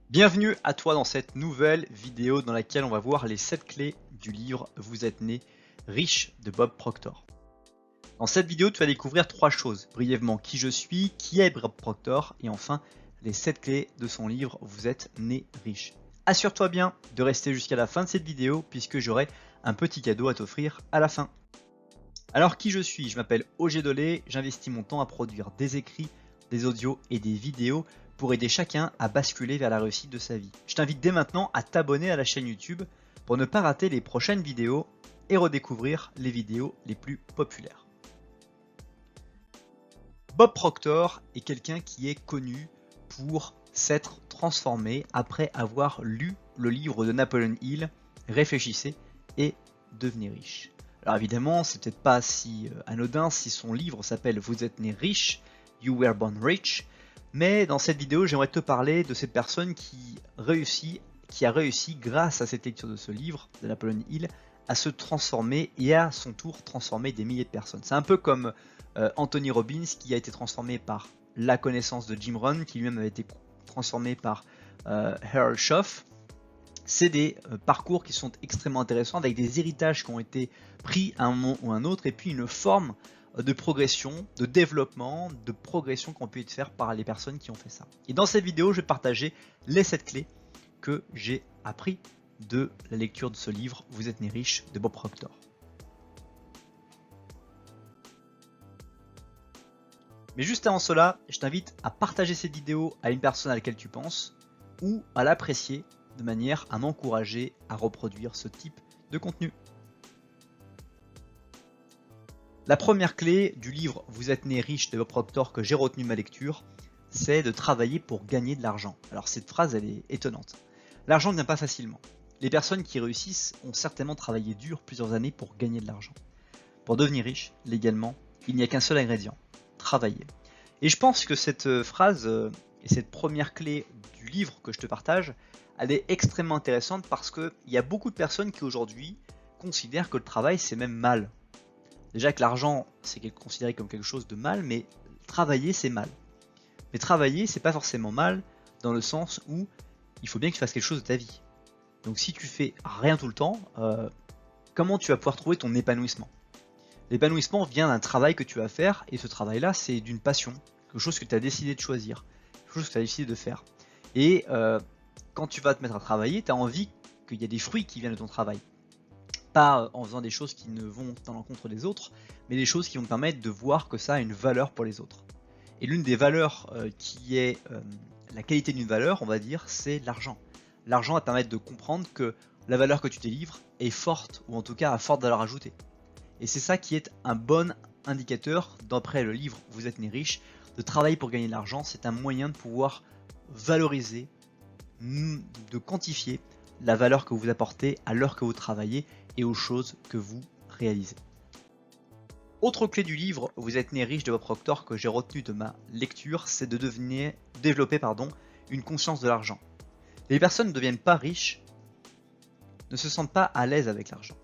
Bienvenue à toi dans cette nouvelle vidéo dans laquelle on va voir les 7 clés du livre Vous êtes né riche de Bob Proctor. Dans cette vidéo, tu vas découvrir 3 choses. Brièvement, qui je suis, qui est Bob Proctor et enfin les 7 clés de son livre Vous êtes né riche. Assure-toi bien de rester jusqu'à la fin de cette vidéo puisque j'aurai un petit cadeau à t'offrir à la fin. Alors qui je suis? Je m'appelle Ogé Dolé, j'investis mon temps à produire des écrits, des audios et des vidéos pour aider chacun à basculer vers la réussite de sa vie. Je t'invite dès maintenant à t'abonner à la chaîne YouTube pour ne pas rater les prochaines vidéos et redécouvrir les vidéos les plus populaires. Bob Proctor est quelqu'un qui est connu pour s'être transformé après avoir lu le livre de Napoleon Hill, Réfléchissez et devenez riche. Alors évidemment, c'est peut-être pas si anodin si son livre s'appelle Vous êtes né riche, You were born rich, mais dans cette vidéo, j'aimerais te parler de cette personne qui a réussi grâce à cette lecture de ce livre de Napoleon Hill à se transformer et à son tour transformer des milliers de personnes. C'est un peu comme Anthony Robbins qui a été transformé par la connaissance de Jim Rohn, qui lui-même avait été transformé par Harold Schaff. C'est des parcours qui sont extrêmement intéressants avec des héritages qui ont été pris à un moment ou à un autre et puis une forme de progression, de développement, de progression qu'on peut faire par les personnes qui ont fait ça. Et dans cette vidéo, je vais partager les 7 clés que j'ai appris de la lecture de ce livre Vous êtes né riche de Bob Proctor. Mais juste avant cela, je t'invite à partager cette vidéo à une personne à laquelle tu penses ou à l'apprécier de manière à m'encourager à reproduire ce type de contenu. La première clé du livre Vous êtes né riche de Bob Proctor que j'ai retenu de ma lecture, c'est de travailler pour gagner de l'argent. Alors cette phrase, elle est étonnante. L'argent ne vient pas facilement. Les personnes qui réussissent ont certainement travaillé dur plusieurs années pour gagner de l'argent. Pour devenir riche, légalement, il n'y a qu'un seul ingrédient, travailler. Et je pense que cette phrase et cette première clé du livre que je te partage, elle est extrêmement intéressante parce qu'il y a beaucoup de personnes qui aujourd'hui considèrent que le travail c'est même mal. Déjà que l'argent c'est considéré comme quelque chose de mal, mais travailler c'est mal. Mais travailler c'est pas forcément mal dans le sens où il faut bien que tu fasses quelque chose de ta vie. Donc si tu fais rien tout le temps, comment tu vas pouvoir trouver ton épanouissement? L'épanouissement vient d'un travail que tu vas faire et ce travail là c'est d'une passion, quelque chose que tu as décidé de choisir, quelque chose que tu as décidé de faire. Et quand tu vas te mettre à travailler, tu as envie qu'il y ait des fruits qui viennent de ton travail. Pas en faisant des choses qui ne vont dans l'encontre des autres, mais des choses qui vont te permettre de voir que ça a une valeur pour les autres. Et l'une des valeurs qui est la qualité d'une valeur, on va dire, c'est l'argent. L'argent va te permettre de comprendre que la valeur que tu délivres est forte, ou en tout cas a forte valeur ajoutée. Et c'est ça qui est un bon indicateur, d'après le livre Vous êtes né riche, de travailler pour gagner de l'argent, c'est un moyen de pouvoir valoriser, de quantifier la valeur que vous apportez à l'heure que vous travaillez et aux choses que vous réalisez. Autre clé du livre Vous êtes né riche de Bob Proctor que j'ai retenu de ma lecture, c'est de développer une conscience de l'argent. Les personnes ne deviennent pas riches, ne se sentent pas à l'aise avec l'argent.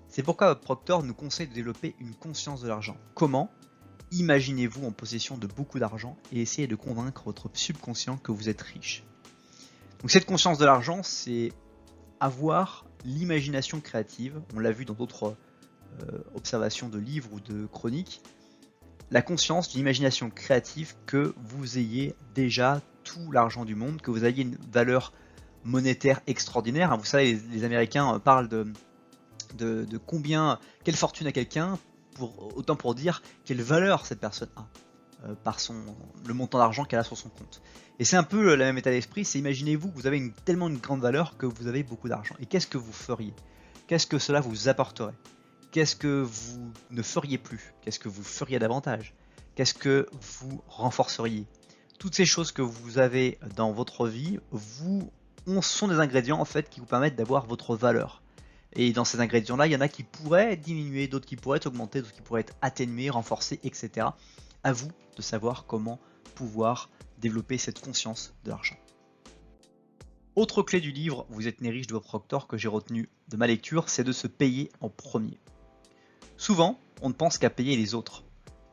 C'est pourquoi Bob Proctor nous conseille de développer une conscience de l'argent. Comment? Imaginez-vous en possession de beaucoup d'argent et essayez de convaincre votre subconscient que vous êtes riche. Donc cette conscience de l'argent, c'est avoir l'imagination créative, on l'a vu dans d'autres observations de livres ou de chroniques, la conscience d'une imagination créative que vous ayez déjà tout l'argent du monde, que vous ayez une valeur monétaire extraordinaire. Vous savez, les Américains parlent de combien, quelle fortune a quelqu'un, autant pour dire quelle valeur cette personne a. Par le montant d'argent qu'elle a sur son compte. Et c'est un peu le même état d'esprit, c'est imaginez-vous que vous avez tellement une grande valeur que vous avez beaucoup d'argent. Et qu'est-ce que vous feriez? Qu'est-ce que cela vous apporterait? Qu'est-ce que vous ne feriez plus? Qu'est-ce que vous feriez davantage? Qu'est-ce que vous renforceriez? Toutes ces choses que vous avez dans votre vie sont des ingrédients en fait qui vous permettent d'avoir votre valeur. Et dans ces ingrédients-là, il y en a qui pourraient diminuer, d'autres qui pourraient augmenter, d'autres qui pourraient être atténués, renforcés, etc. À vous de savoir comment pouvoir développer cette conscience de l'argent. Autre clé du livre Vous êtes né riche de Bob Proctor que j'ai retenu de ma lecture, c'est de se payer en premier. Souvent, on ne pense qu'à payer les autres.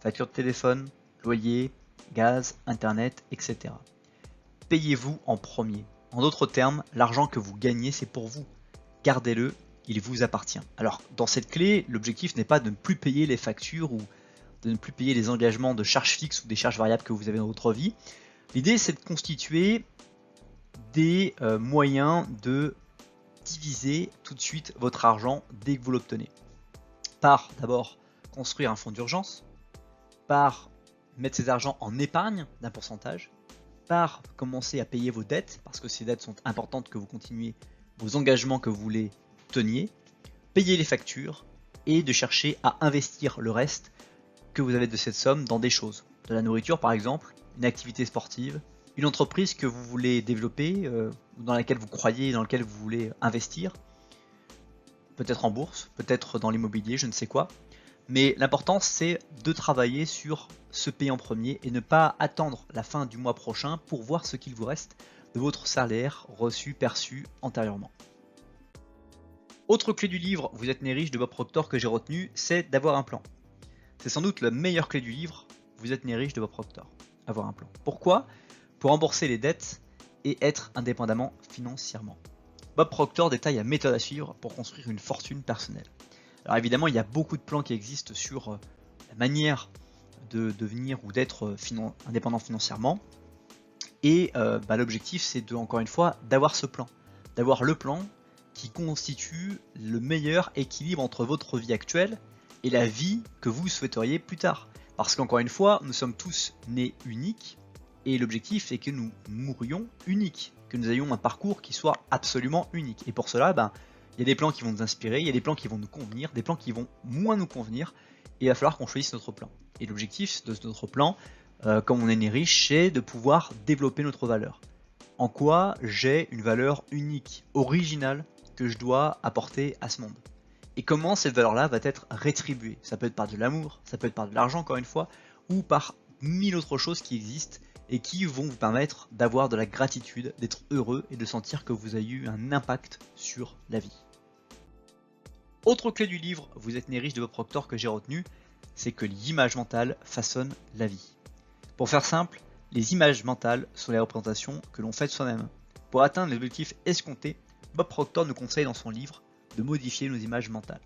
Facture de téléphone, loyer, gaz, internet, etc. Payez-vous en premier. En d'autres termes, l'argent que vous gagnez, c'est pour vous. Gardez-le, il vous appartient. Alors, dans cette clé, l'objectif n'est pas de ne plus payer les factures ou de ne plus payer les engagements de charges fixes ou des charges variables que vous avez dans votre vie. L'idée, c'est de constituer des moyens de diviser tout de suite votre argent dès que vous l'obtenez. Par d'abord construire un fonds d'urgence, par mettre ces argents en épargne d'un pourcentage, par commencer à payer vos dettes, parce que ces dettes sont importantes que vous continuiez vos engagements que vous voulez teniez, payer les factures et de chercher à investir le reste que vous avez de cette somme dans des choses. De la nourriture par exemple, une activité sportive, une entreprise que vous voulez développer, dans laquelle vous croyez, dans laquelle vous voulez investir, peut-être en bourse, peut-être dans l'immobilier, je ne sais quoi. Mais l'important c'est de travailler sur ce payer en premier et ne pas attendre la fin du mois prochain pour voir ce qu'il vous reste de votre salaire reçu, perçu antérieurement. Autre clé du livre, vous êtes né riche de Bob Proctor que j'ai retenu, c'est d'avoir un plan. C'est sans doute la meilleure clé du livre, vous êtes né riche de Bob Proctor, avoir un plan. Pourquoi ? Pour rembourser les dettes et être indépendamment financièrement. Bob Proctor détaille la méthode à suivre pour construire une fortune personnelle. Alors évidemment, il y a beaucoup de plans qui existent sur la manière de devenir ou d'être indépendant financièrement. Et l'objectif, c'est encore une fois, d'avoir ce plan. D'avoir le plan qui constitue le meilleur équilibre entre votre vie actuelle et la vie que vous souhaiteriez plus tard. Parce qu'encore une fois, nous sommes tous nés uniques et l'objectif est que nous mourions uniques, que nous ayons un parcours qui soit absolument unique. Et pour cela, il y a des plans qui vont nous inspirer, il y a des plans qui vont nous convenir, des plans qui vont moins nous convenir, et il va falloir qu'on choisisse notre plan. Et l'objectif de notre plan, comme on est né riche, c'est de pouvoir développer notre valeur. En quoi j'ai une valeur unique, originale, que je dois apporter à ce monde. Et comment cette valeur-là va être rétribuée. Ça peut être par de l'amour, ça peut être par de l'argent encore une fois, ou par 1000 autres choses qui existent et qui vont vous permettre d'avoir de la gratitude, d'être heureux et de sentir que vous avez eu un impact sur la vie. Autre clé du livre, vous êtes né riche de Bob Proctor que j'ai retenu, c'est que l'image mentale façonne la vie. Pour faire simple, les images mentales sont les représentations que l'on fait de soi-même. Pour atteindre les objectifs escomptés, Bob Proctor nous conseille dans son livre de modifier nos images mentales.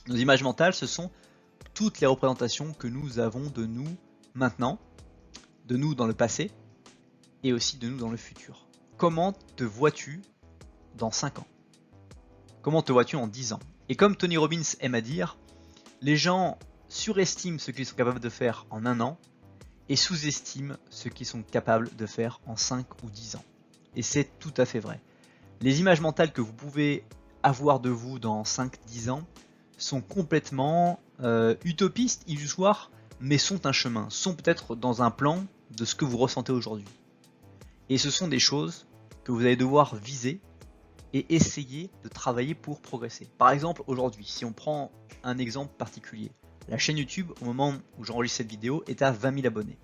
Nos images mentales, ce sont toutes les représentations que nous avons de nous maintenant, de nous dans le passé et aussi de nous dans le futur. Comment te vois-tu dans 5 ans? Comment te vois-tu en 10 ans? Et comme Tony Robbins aime à dire, les gens surestiment ce qu'ils sont capables de faire en 1 an et sous-estiment ce qu'ils sont capables de faire en 5 ou 10 ans. Et c'est tout à fait vrai. Les images mentales que vous pouvez avoir de vous dans 5-10 ans sont complètement utopistes, illusoires, mais sont un chemin, sont peut-être dans un plan de ce que vous ressentez aujourd'hui. Et ce sont des choses que vous allez devoir viser et essayer de travailler pour progresser. Par exemple, aujourd'hui, si on prend un exemple particulier, la chaîne YouTube, au moment où j'enregistre cette vidéo, est à 20 000 abonnés.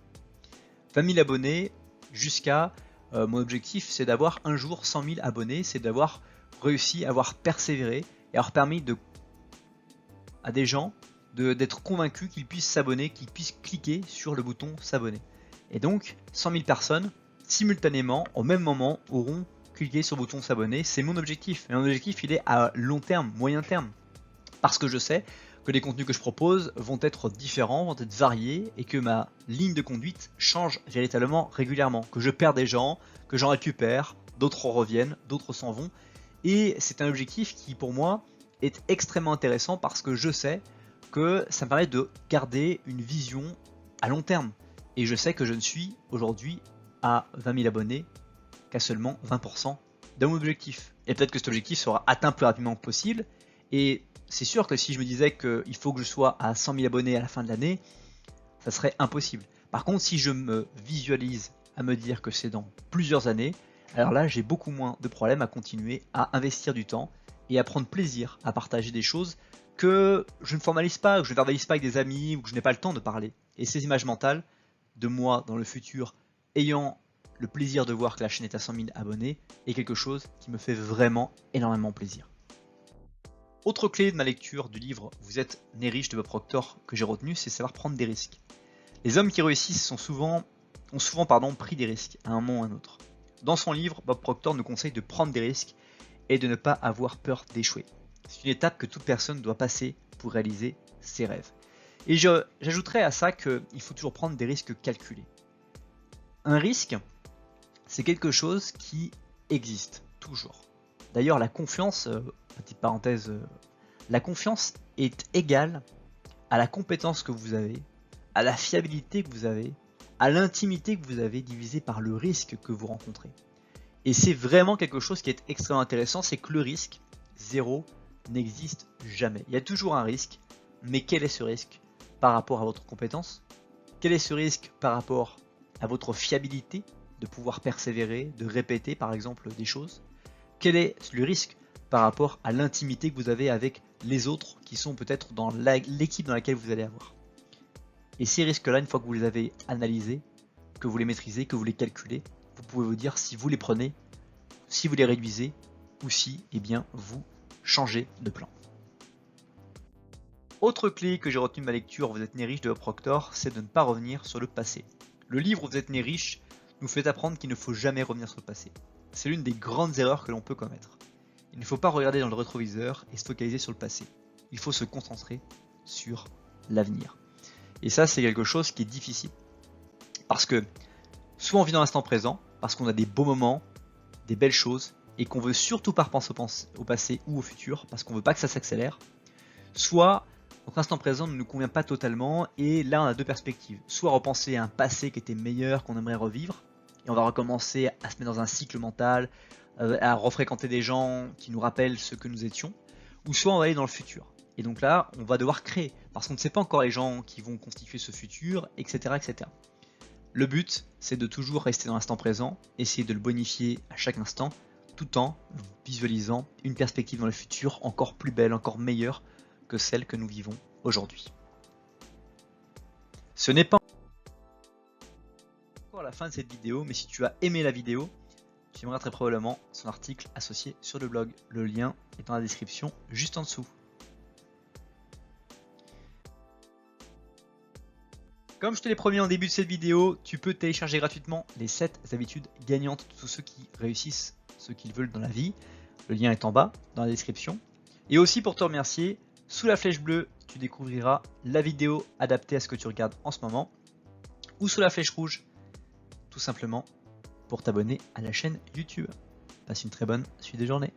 20 000 abonnés jusqu'à... mon objectif, c'est d'avoir un jour 100 000 abonnés, c'est d'avoir réussi, avoir persévéré et avoir permis à des gens d'être convaincus qu'ils puissent s'abonner, qu'ils puissent cliquer sur le bouton s'abonner. Et donc, 100 000 personnes, simultanément, au même moment, auront cliqué sur le bouton s'abonner. C'est mon objectif. Et mon objectif, il est à long terme, moyen terme. Parce que je sais que les contenus que je propose vont être différents, vont être variés, et que ma ligne de conduite change véritablement régulièrement. Que je perds des gens, que j'en récupère, d'autres reviennent, d'autres s'en vont. Et c'est un objectif qui, pour moi, est extrêmement intéressant parce que je sais que ça me permet de garder une vision à long terme. Et je sais que je ne suis aujourd'hui à 20 000 abonnés qu'à seulement 20% de mon objectif. Et peut-être que cet objectif sera atteint plus rapidement que possible. Et c'est sûr que si je me disais qu'il faut que je sois à 100 000 abonnés à la fin de l'année, ça serait impossible. Par contre, si je me visualise à me dire que c'est dans plusieurs années, alors là, j'ai beaucoup moins de problèmes à continuer à investir du temps et à prendre plaisir à partager des choses que je ne formalise pas, que je ne verbalise pas avec des amis ou que je n'ai pas le temps de parler. Et ces images mentales de moi dans le futur ayant le plaisir de voir que la chaîne est à 100 000 abonnés est quelque chose qui me fait vraiment énormément plaisir. Autre clé de ma lecture du livre Vous êtes né riche de Bob Proctor que j'ai retenu, c'est savoir prendre des risques. Les hommes qui réussissent ont souvent pris des risques à un moment ou à un autre. Dans son livre, Bob Proctor nous conseille de prendre des risques et de ne pas avoir peur d'échouer. C'est une étape que toute personne doit passer pour réaliser ses rêves. Et j'ajouterais à ça qu'il faut toujours prendre des risques calculés. Un risque, c'est quelque chose qui existe toujours. D'ailleurs, la confiance, petite parenthèse, la confiance est égale à la compétence que vous avez, à la fiabilité que vous avez, à l'intimité que vous avez divisé par le risque que vous rencontrez. Et c'est vraiment quelque chose qui est extrêmement intéressant, c'est que le risque, zéro, n'existe jamais. Il y a toujours un risque, mais quel est ce risque par rapport à votre compétence? Quel est ce risque par rapport à votre fiabilité de pouvoir persévérer, de répéter par exemple des choses? Quel est le risque par rapport à l'intimité que vous avez avec les autres qui sont peut-être dans l'équipe dans laquelle vous allez avoir? Et ces risques-là, une fois que vous les avez analysés, que vous les maîtrisez, que vous les calculez, vous pouvez vous dire si vous les prenez, si vous les réduisez, ou si vous changez de plan. Autre clé que j'ai retenue de ma lecture Vous êtes né riche de Bob Proctor, c'est de ne pas revenir sur le passé. Le livre Vous êtes né riche nous fait apprendre qu'il ne faut jamais revenir sur le passé. C'est l'une des grandes erreurs que l'on peut commettre. Il ne faut pas regarder dans le rétroviseur et se focaliser sur le passé. Il faut se concentrer sur l'avenir. Et ça, c'est quelque chose qui est difficile. Parce que soit on vit dans l'instant présent, parce qu'on a des beaux moments, des belles choses, et qu'on veut surtout pas repenser au passé ou au futur, parce qu'on veut pas que ça s'accélère. Soit donc l'instant présent ne nous convient pas totalement, et là on a deux perspectives. Soit repenser à un passé qui était meilleur, qu'on aimerait revivre, et on va recommencer à se mettre dans un cycle mental, à refréquenter des gens qui nous rappellent ce que nous étions, ou soit on va aller dans le futur. Et donc là, on va devoir créer, parce qu'on ne sait pas encore les gens qui vont constituer ce futur, etc. etc. Le but, c'est de toujours rester dans l'instant présent, essayer de le bonifier à chaque instant, tout en visualisant une perspective dans le futur encore plus belle, encore meilleure que celle que nous vivons aujourd'hui. Ce n'est pas encore la fin de cette vidéo, mais si tu as aimé la vidéo, tu aimeras très probablement son article associé sur le blog. Le lien est dans la description juste en dessous. Comme je te l'ai promis en début de cette vidéo, tu peux télécharger gratuitement les 7 habitudes gagnantes de tous ceux qui réussissent ce qu'ils veulent dans la vie. Le lien est en bas dans la description. Et aussi pour te remercier, sous la flèche bleue, tu découvriras la vidéo adaptée à ce que tu regardes en ce moment. Ou sous la flèche rouge, tout simplement pour t'abonner à la chaîne YouTube. Passe une très bonne suite de journée.